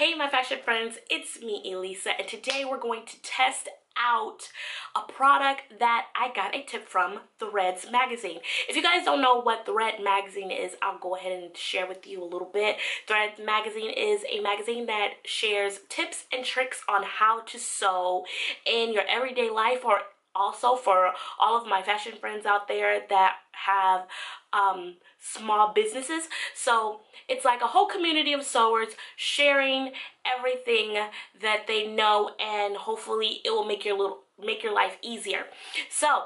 Hey my fashion friends, it's me Elisa, and today we're going to test out a product that I got a tip from Threads magazine. If you guys don't know what Threads magazine is, I'll go ahead and share with you a little bit. Threads magazine is a magazine that shares tips and tricks on how to sew in your everyday life, or also for all of my fashion friends out there that have small businesses. So it's like a whole community of sewers sharing everything that they know, and hopefully it will make your life easier. So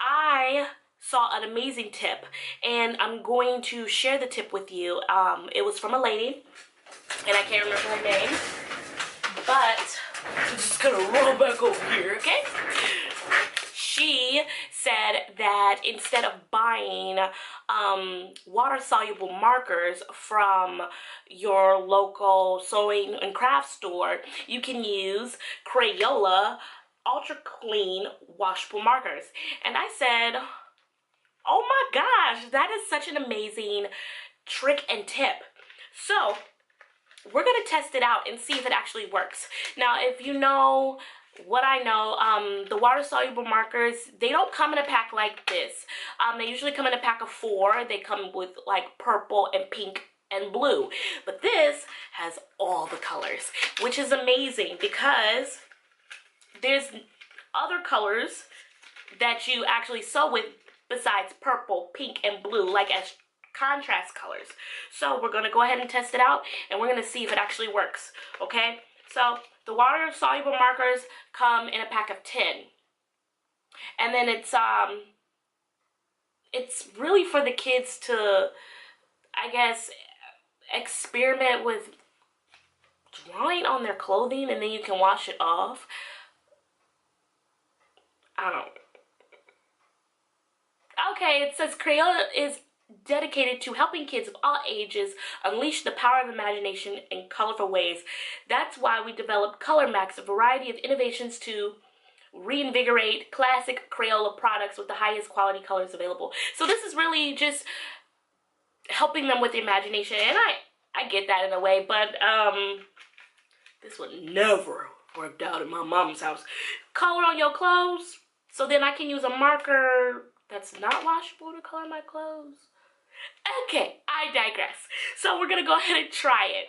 I saw an amazing tip, and I'm going to share the tip with you. It was from a lady, and I can't remember her name, but I'm just gonna roll back over here, okay? She said that instead of buying water-soluble markers from your local sewing and craft store, you can use Crayola ultra clean washable markers. And I said, oh my gosh, that is such an amazing trick and tip. So we're gonna test it out and see if it actually works. Now, if you know what I know, the water-soluble markers, they don't come in a pack like this. They usually come in a pack of 4. They come with like purple and pink and blue. But this has all the colors, which is amazing because there's other colors that you actually sew with besides purple, pink, and blue, like as contrast colors. So we're gonna go ahead and test it out, and we're gonna see if it actually works, okay? So the water-soluble markers come in a pack of 10. And then it's really for the kids to, I guess, experiment with drawing on their clothing, and then you can wash it off. I don't know. Okay, it says Crayola is dedicated to helping kids of all ages unleash the power of imagination in colorful ways. That's why we developed Color Max, a variety of innovations to reinvigorate classic Crayola products with the highest quality colors available. So this is really just helping them with the imagination, and I get that in a way, but this would never worked out in my mom's house. Color on your clothes, so then I can use a marker that's not washable to color my clothes. Okay, I digress. So we're gonna go ahead and try it.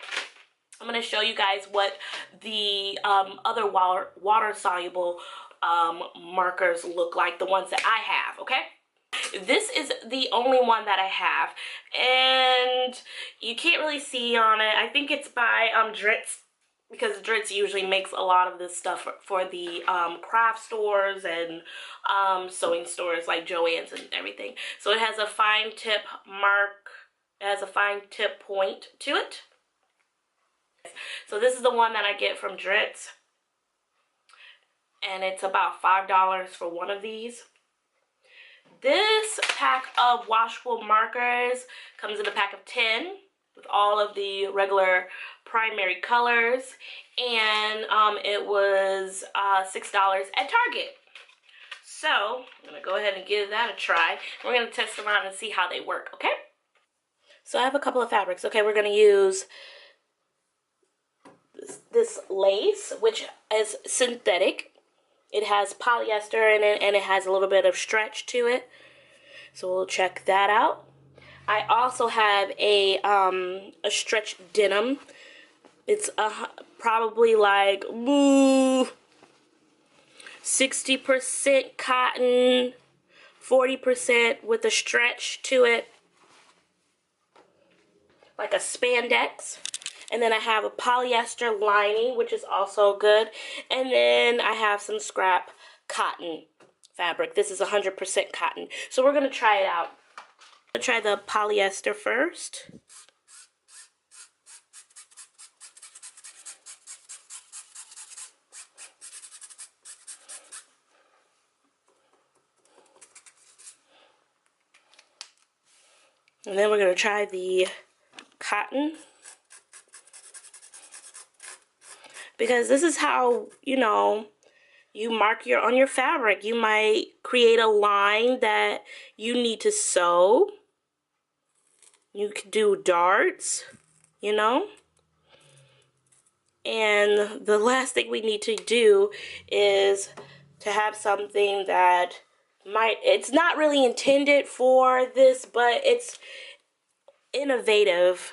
I'm gonna show you guys what the other water-soluble markers look like, the ones that I have, okay? This is the only one that I have, and you can't really see on it. I think it's by Dritz, because Dritz usually makes a lot of this stuff for the craft stores and sewing stores like Joann's and everything. So it has a fine tip mark, it has a fine tip point to it. So this is the one that I get from Dritz, and it's about $5 for one of these. This pack of washable markers comes in a pack of 10 with all of the regular primary colors, and it was $6 at Target. So I'm gonna go ahead and give that a try. We're gonna test them out and see how they work, okay? So I have a couple of fabrics. Okay, we're gonna use this lace, which is synthetic. It has polyester in it, and it has a little bit of stretch to it. So we'll check that out. I also have a stretch denim. It's probably like 60% cotton, 40% with a stretch to it, like a spandex. And then I have a polyester lining, which is also good. And then I have some scrap cotton fabric. This is 100% cotton. So we're gonna try it out. I'll try the polyester first. And then we're going to try the cotton, because this is how, you know, you mark on your fabric. You might create a line that you need to sew. You could do darts, you know. And the last thing we need to do is to have something that it's not really intended for this, but it's innovative,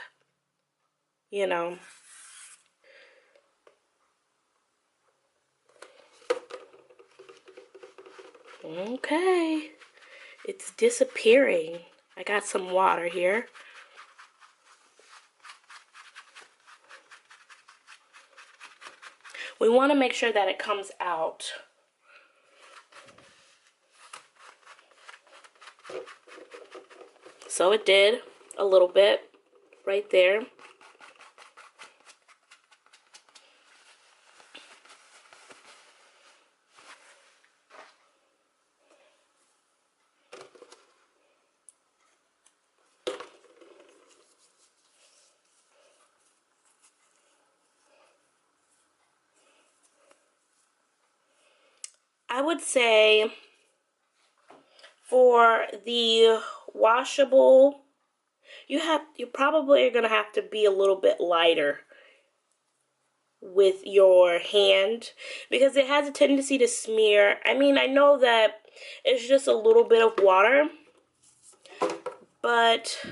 you know. Okay, it's disappearing. I got some water here. We want to make sure that it comes out. So it did a little bit right there. I would say for the washable, you probably are gonna have to be a little bit lighter with your hand because it has a tendency to smear. I mean, I know that it's just a little bit of water, but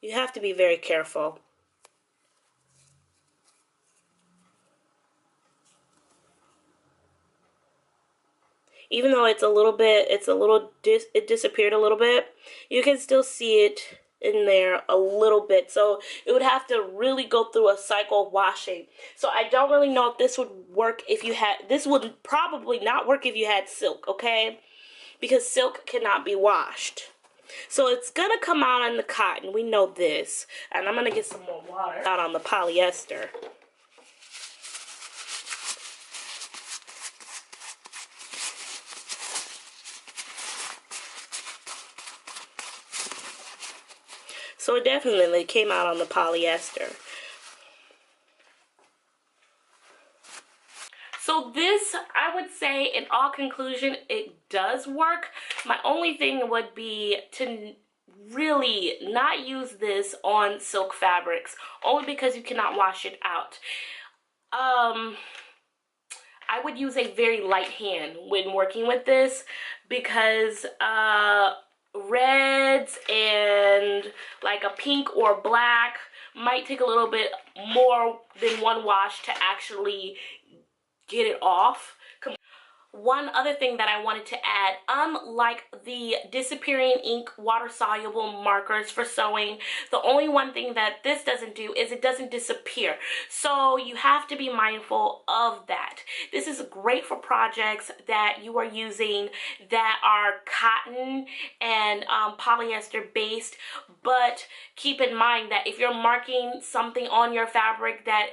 you have to be very careful. Even though it's a little bit, it disappeared a little bit, you can still see it in there a little bit. So it would have to really go through a cycle of washing. So I don't really know if this would work if you had, this would probably not work if you had silk, okay? Because silk cannot be washed. So it's gonna come out on the cotton, we know this. And I'm gonna get some more water out on the polyester. So it definitely came out on the polyester. So this, I would say, in all conclusion, it does work. My only thing would be to really not use this on silk fabrics, only because you cannot wash it out. I would use a very light hand when working with this because reds and like a pink or black might take a little bit more than one wash to actually get it off. One other thing that I wanted to add, unlike the disappearing ink water-soluble markers for sewing, the only one thing that this doesn't do is it doesn't disappear. So you have to be mindful of that. This is great for projects that you are using that are cotton and polyester based, but keep in mind that if you're marking something on your fabric that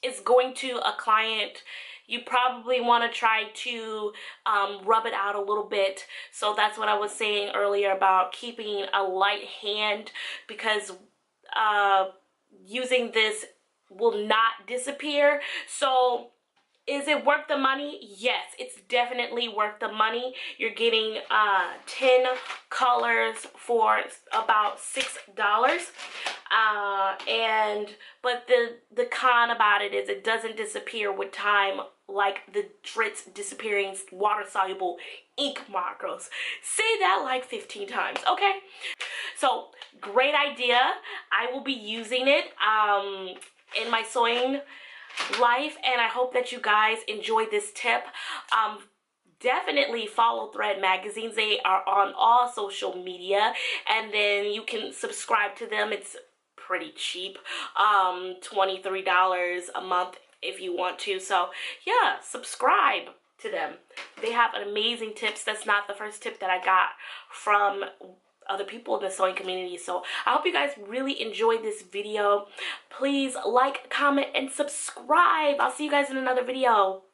is going to a client, you probably want to try to rub it out a little bit. So that's what I was saying earlier about keeping a light hand, because using this will not disappear. So is it worth the money? Yes, it's definitely worth the money. You're getting 10 colors for about $6. But the con about it is it doesn't disappear with time like the Dritz disappearing water-soluble ink markers. Say that like 15 times, okay? So, great idea. I will be using it in my sewing life, and I hope that you guys enjoyed this tip. Definitely follow Thread Magazines. They are on all social media, and then you can subscribe to them. It's pretty cheap, $23 a month if you want to. So yeah, subscribe to them. They have amazing tips. That's not the first tip that I got from other people in the sewing community. So I hope you guys really enjoyed this video. Please like, comment, and subscribe. I'll see you guys in another video.